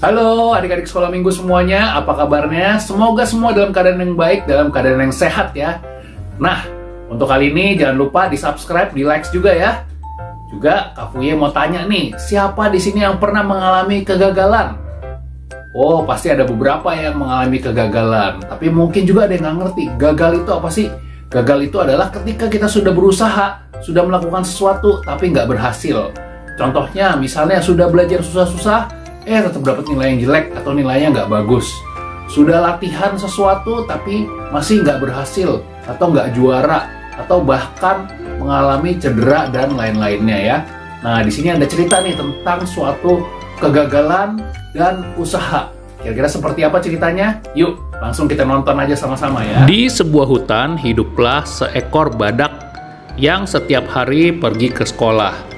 Halo adik-adik sekolah minggu semuanya, apa kabarnya? Semoga semua dalam keadaan yang baik, dalam keadaan yang sehat ya. Nah, untuk kali ini jangan lupa di subscribe, di like juga ya. Juga Kak Fuye mau tanya nih, siapa di sini yang pernah mengalami kegagalan? Oh, pasti ada beberapa yang mengalami kegagalan. Tapi mungkin juga ada yang nggak ngerti, gagal itu apa sih? Gagal itu adalah ketika kita sudah berusaha, sudah melakukan sesuatu, tapi nggak berhasil. Contohnya, misalnya sudah belajar susah-susah, tetap dapat nilai yang jelek atau nilainya nggak bagus. Sudah latihan sesuatu tapi masih nggak berhasil atau nggak juara atau bahkan mengalami cedera dan lain-lainnya ya. Nah, di sini ada cerita nih tentang suatu kegagalan dan usaha. Kira-kira seperti apa ceritanya? Yuk, langsung kita nonton aja sama-sama ya. Di sebuah hutan hiduplah seekor badak yang setiap hari pergi ke sekolah.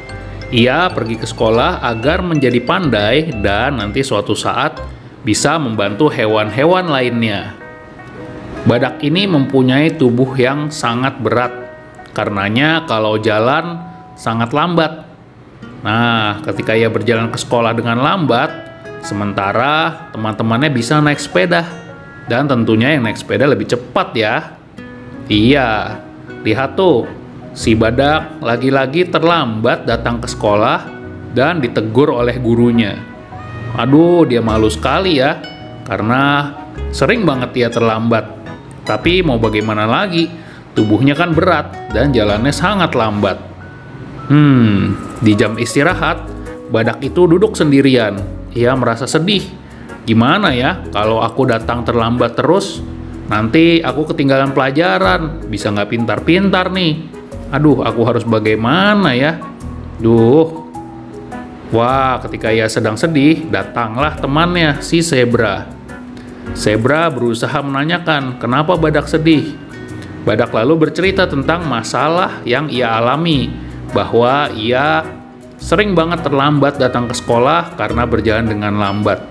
Ia pergi ke sekolah agar menjadi pandai dan nanti suatu saat bisa membantu hewan-hewan lainnya. Badak ini mempunyai tubuh yang sangat berat, karenanya kalau jalan sangat lambat. Nah, ketika ia berjalan ke sekolah dengan lambat, sementara teman-temannya bisa naik sepeda, dan tentunya yang naik sepeda lebih cepat ya. Iya, lihat tuh. Si badak lagi-lagi terlambat datang ke sekolah dan ditegur oleh gurunya. Aduh, dia malu sekali ya, karena sering banget dia terlambat. Tapi mau bagaimana lagi, tubuhnya kan berat dan jalannya sangat lambat. Di jam istirahat, badak itu duduk sendirian. Ia merasa sedih. Gimana ya kalau aku datang terlambat terus? Nanti aku ketinggalan pelajaran, bisa nggak pintar-pintar nih. Aduh, aku harus bagaimana ya? Wah, ketika ia sedang sedih, datanglah temannya, si Zebra. Zebra berusaha menanyakan, kenapa badak sedih? Badak lalu bercerita tentang masalah yang ia alami, bahwa ia sering banget terlambat datang ke sekolah karena berjalan dengan lambat.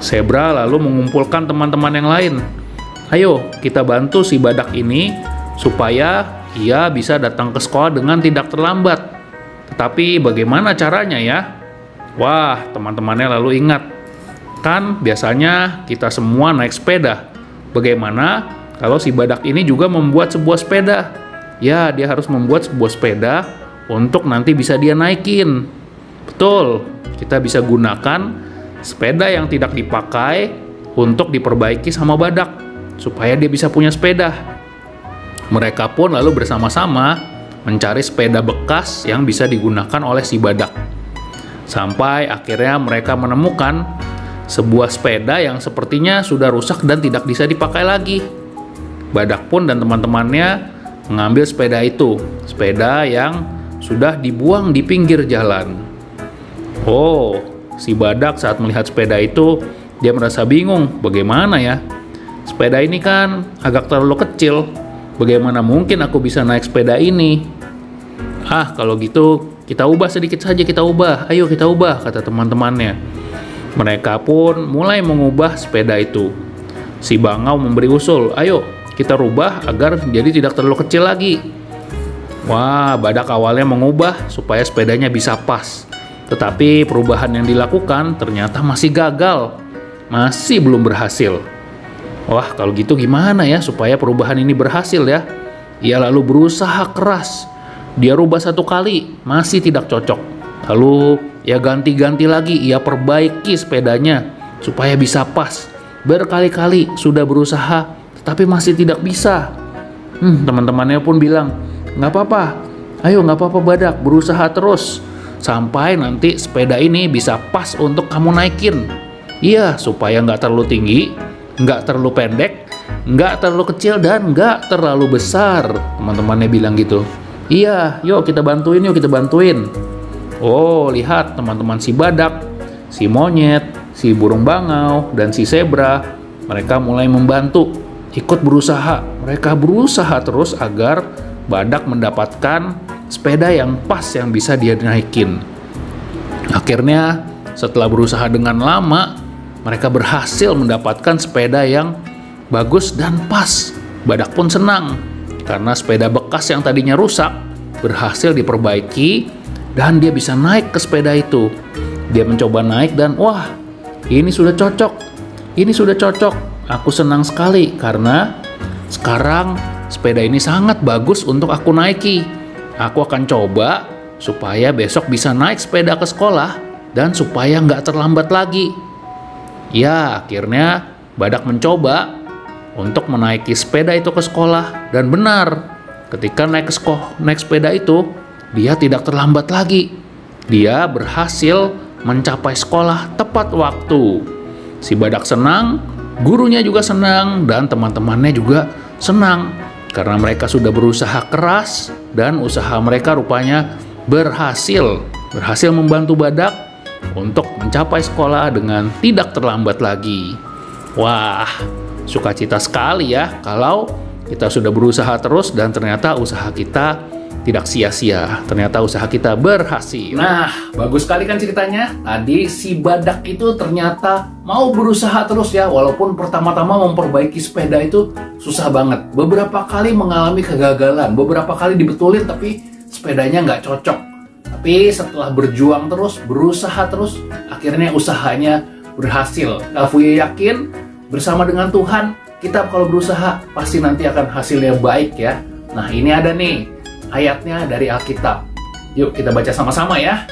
Zebra lalu mengumpulkan teman-teman yang lain. Ayo, kita bantu si badak ini supaya ia bisa datang ke sekolah dengan tidak terlambat. Tetapi bagaimana caranya ya? Wah, teman-temannya lalu ingat. Kan biasanya kita semua naik sepeda. Bagaimana kalau si badak ini juga membuat sebuah sepeda? Ya, dia harus membuat sebuah sepeda untuk nanti bisa dia naikin. Betul, kita bisa gunakan sepeda yang tidak dipakai untuk diperbaiki sama badak, supaya dia bisa punya sepeda. Mereka pun lalu bersama-sama mencari sepeda bekas yang bisa digunakan oleh si badak. Sampai akhirnya mereka menemukan sebuah sepeda yang sepertinya sudah rusak dan tidak bisa dipakai lagi. Badak pun dan teman-temannya mengambil sepeda itu, sepeda yang sudah dibuang di pinggir jalan. Oh, si badak saat melihat sepeda itu, dia merasa bingung, bagaimana ya? Sepeda ini kan agak terlalu kecil. Bagaimana mungkin aku bisa naik sepeda ini? Kalau gitu kita ubah sedikit saja, kita ubah. Ayo kita ubah, kata teman-temannya. Mereka pun mulai mengubah sepeda itu. Si bangau memberi usul, ayo kita rubah agar jadi tidak terlalu kecil lagi. Wah, badak awalnya mengubah supaya sepedanya bisa pas. Tetapi perubahan yang dilakukan ternyata masih gagal. Masih belum berhasil. Wah, kalau gitu gimana ya supaya perubahan ini berhasil ya? Ia lalu berusaha keras. Dia rubah satu kali, masih tidak cocok. Lalu ia ganti-ganti lagi, ia perbaiki sepedanya supaya bisa pas. Berkali-kali sudah berusaha, tetapi masih tidak bisa. Teman-temannya pun bilang, nggak apa-apa, ayo nggak apa-apa badak, berusaha terus. Sampai nanti sepeda ini bisa pas untuk kamu naikin. Iya, supaya nggak terlalu tinggi, nggak terlalu pendek, nggak terlalu kecil, dan nggak terlalu besar. Teman-temannya bilang gitu. Iya, yuk kita bantuin, yuk kita bantuin. Oh, lihat teman-teman si badak, si monyet, si burung bangau, dan si zebra. Mereka mulai membantu, ikut berusaha. Mereka berusaha terus agar badak mendapatkan sepeda yang pas yang bisa dia naikin. Akhirnya, setelah berusaha dengan lama, mereka berhasil mendapatkan sepeda yang bagus dan pas. Badak pun senang karena sepeda bekas yang tadinya rusak berhasil diperbaiki dan dia bisa naik ke sepeda itu. Dia mencoba naik dan wah, Ini sudah cocok. Ini sudah cocok. Aku senang sekali karena sekarang sepeda ini sangat bagus untuk aku naiki. Aku akan coba supaya besok bisa naik sepeda ke sekolah dan supaya nggak terlambat lagi. Ya, akhirnya Badak mencoba untuk menaiki sepeda itu ke sekolah. Dan benar, ketika naik sepeda itu, dia tidak terlambat lagi. Dia berhasil mencapai sekolah tepat waktu. Si Badak senang, gurunya juga senang, dan teman-temannya juga senang. Karena mereka sudah berusaha keras, dan usaha mereka rupanya berhasil membantu Badak untuk mencapai sekolah dengan tidak terlambat lagi. Wah, sukacita sekali ya kalau kita sudah berusaha terus dan ternyata usaha kita tidak sia-sia. Ternyata usaha kita berhasil. Nah, bagus sekali kan ceritanya? Tadi si Badak itu ternyata mau berusaha terus ya, walaupun pertama-tama memperbaiki sepeda itu susah banget. Beberapa kali mengalami kegagalan, beberapa kali dibetulin tapi sepedanya nggak cocok. Tapi setelah berjuang terus, berusaha terus, akhirnya usahanya berhasil. Kafuye yakin bersama dengan Tuhan, kita kalau berusaha pasti nanti akan hasilnya baik ya. Nah, ini ada nih ayatnya dari Alkitab. Yuk kita baca sama-sama ya.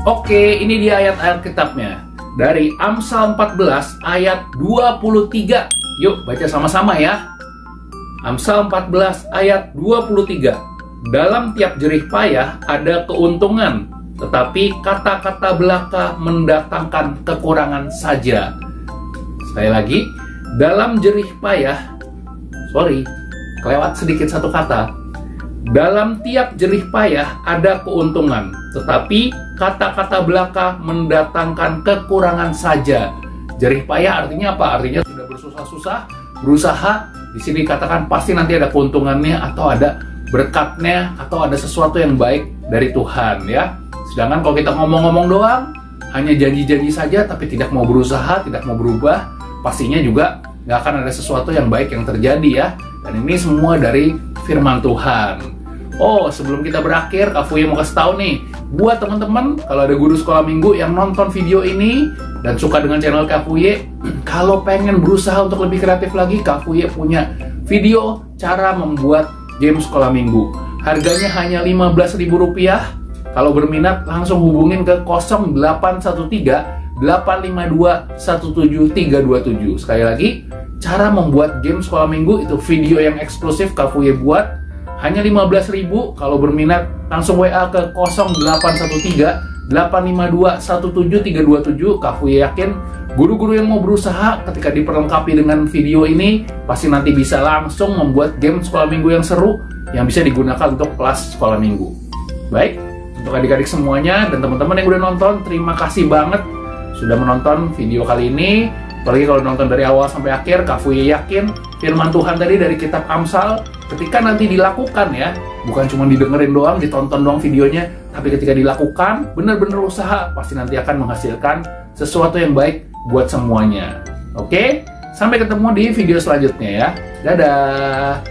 Oke, ini dia ayat Alkitabnya. Dari Amsal 14 ayat 23. Yuk baca sama-sama ya. Amsal 14 ayat 23. Dalam tiap jerih payah ada keuntungan, tetapi kata-kata belaka mendatangkan kekurangan saja. Sekali lagi, dalam jerih payah, kelewat sedikit satu kata. Dalam tiap jerih payah ada keuntungan, tetapi kata-kata belaka mendatangkan kekurangan saja. Jerih payah artinya apa? Artinya sudah bersusah-susah, berusaha. Di sini katakan pasti nanti ada keuntungannya atau ada berkatnya atau ada sesuatu yang baik dari Tuhan ya. Sedangkan kalau kita ngomong-ngomong doang, hanya janji-janji saja tapi tidak mau berusaha, tidak mau berubah, pastinya juga nggak akan ada sesuatu yang baik yang terjadi ya. Dan ini semua dari firman Tuhan. Oh, sebelum kita berakhir, Kafuye mau kasih tahu nih, buat teman-teman, kalau ada guru sekolah minggu yang nonton video ini dan suka dengan channel Kafuye, kalau pengen berusaha untuk lebih kreatif lagi, Kafuye punya video cara membuat game sekolah minggu. Harganya hanya Rp15.000. Kalau berminat, langsung hubungin ke 0813-852-17327. Sekali lagi, cara membuat game sekolah minggu itu video yang eksklusif Kafuye buat. Hanya Rp15.000. Kalau berminat, langsung WA ke 0813-852-17327. Kafuye yakin guru-guru yang mau berusaha ketika diperlengkapi dengan video ini pasti nanti bisa langsung membuat game sekolah minggu yang seru yang bisa digunakan untuk kelas sekolah minggu. Baik, untuk adik-adik semuanya dan teman-teman yang udah nonton, terima kasih banget sudah menonton video kali ini. Apalagi kalau nonton dari awal sampai akhir, Kafuye yakin firman Tuhan tadi dari kitab Amsal ketika nanti dilakukan ya, bukan cuma didengerin doang, ditonton doang videonya, tapi ketika dilakukan, benar-benar usaha, pasti nanti akan menghasilkan sesuatu yang baik buat semuanya. Oke? Sampai ketemu di video selanjutnya ya. Dadah!